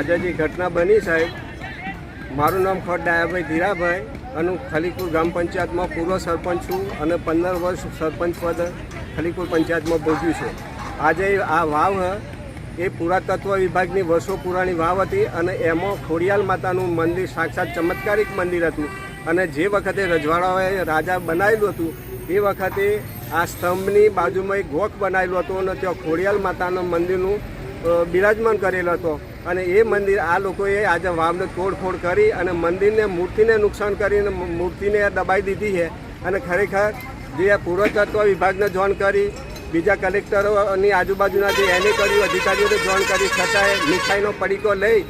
આજે જે ઘટના બની સાહેબ, મારું નામ ખોટ ડાયાભાઈ ધીરાભાઈ અને હું ખલીપુર ગ્રામ પંચાયતમાં પૂર્વ સરપંચ છું અને 15 વર્ષ સરપંચ પદ ખલીપુર પંચાયતમાં ભોગવ્યું છે. આજે આ વાવ એ પુરાતત્વ વિભાગની વર્ષો પુરાણી વાવ હતી અને એમાં ખોડિયાલ માતાનું મંદિર સાક્ષાત ચમત્કારિક મંદિર હતું. અને જે વખતે રજવાડાઓએ રાજા બનાવેલું હતું એ વખતે આ સ્તંભની બાજુમાં એક ગોખ બનાવેલું હતું અને ત્યાં ખોડિયાલ માતાના મંદિરનું બિરાજમાન કરેલો હતો. અને એ મંદિર આ લોકોએ આજે વાવને તોડફોડ કરી અને મંદિરને મૂર્તિને નુકસાન કરીને મૂર્તિને દબાઈ દીધી છે. અને ખરેખર જે પુરાતત્વ વિભાગને જાણ કરી, બીજા કલેક્ટરોની આજુબાજુના જે એને કર્યું, અધિકારીઓને જાણ કરી, છતાંય મીઠાઈનો પડીકો લઈ,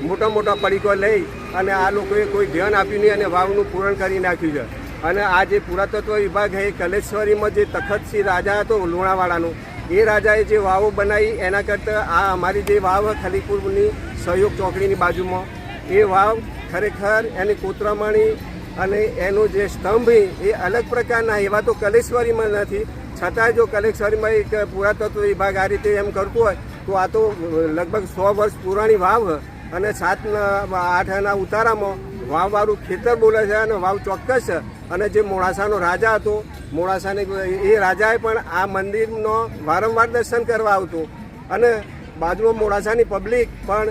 મોટા પડીકો લઈ અને આ લોકોએ કોઈ ધ્યાન આપ્યું નહીં અને વાવનું પૂરણ કરી નાખ્યું છે. અને આ જે પુરાતત્વ વિભાગ છે એ કલેશ્વરીમાં જે તખતસિંહ રાજા હતો લુણાવાડાનો, એ રાજાએ જે વાવો બનાવી એના કરતાં આ અમારી જે વાવ ખલીપુરની સહયોગ ચોકડીની બાજુમાં એ વાવ ખરેખર એની કોતરામણી અને એનું જે સ્તંભ એ અલગ પ્રકારના, એવા તો કલેશ્વરીમાં નથી. છતાંય જો કલેશ્વરીમાં એક પુરાતત્વ વિભાગ આ રીતે એમ કરતું હોય તો આ તો લગભગ 100 વર્ષ પુરાણી વાવ અને 7-8 ઉતારામાં વાવવાળું ખેતર બોલે છે અને વાવ ચોક્કસ છે. અને જે મોડાસાનો રાજા હતો, મોડાસાને એ રાજાએ પણ આ મંદિરનો વારંવાર દર્શન કરવા આવતો અને બાજુમાં મોડાસાની પબ્લિક પણ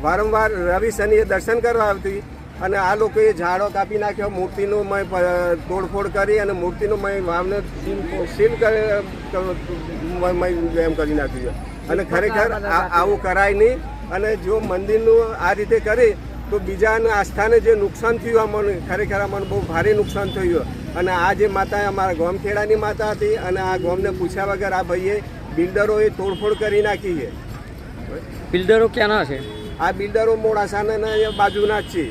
વારંવાર રવિ શનિએ દર્શન કરવા આવતી. અને આ લોકોએ ઝાડો કાપી નાખ્યો, મૂર્તિનું તોડફોડ કરી અને મૂર્તિનું વાવને સીલ એમ કરી નાખ્યું. અને ખરેખર આવું કરાય નહીં. અને જો મંદિરનું આ રીતે કરે તો બીજાના આસ્થાને જે નુકસાન થયું અમને, ખરેખર અમને બહુ ભારે નુકસાન થયું. અને આ જે માતા અમારા ગોમખેડાની માતા હતી અને આ ગોમને પૂછ્યા વગર આ ભાઈએ બિલ્ડરોએ તોડફોડ કરી નાખી છે. બિલ્ડરો ક્યાંના છે? આ બિલ્ડરો મોડાસાના બાજુના જ છે.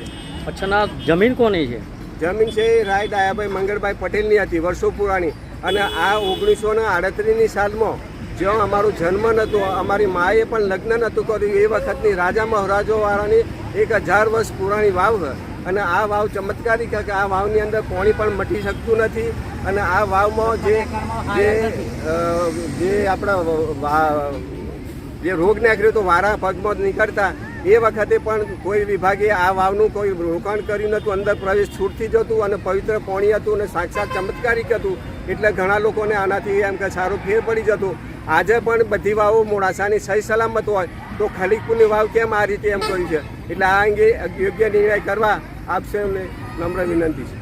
અચ્છા, ના જમીન કોની છે? જમીન છે રાય ડાયાભાઈ મંગળભાઈ પટેલની હતી, વર્ષો પુરાણી. અને આ 1938ની સાલમાં જ્યાં અમારો જન્મ નહોતો, અમારી માએ પણ લગ્ન નહોતું કર્યું, એ વખતની રાજા મહારાજોવાળાની 1000 વર્ષ પુરાણી વાવ છે. અને આ વાવ ચમત્કારિક છે કે આ વાવની અંદર પાણી પણ મટી શકતું નથી. અને આ વાવમાં જે આપણા જે રોગ નીકળ્યો તો વારા પગમાં નીકળતા, એ વખતે પણ કોઈ વિભાગે આ વાવનું કોઈ રોકાણ કર્યું નહોતું. અંદર પ્રવેશ છૂટથી જતું અને પવિત્ર પાણી હતું અને સાક્ષાત ચમત્કારિક હતું. એટલે ઘણા લોકોને આનાથી એમ કે સારો ફેર પડી જતો. આજે પણ બધી વાવો મોડાસાની સહી સલામત હોય તો ખલીપુરની વાવ કેમ આ રીતે એમ કર્યું છે? એટલે આ અંગે યોગ્ય નિર્ણય કરવા આપશે એમને નમ્ર વિનંતી છે.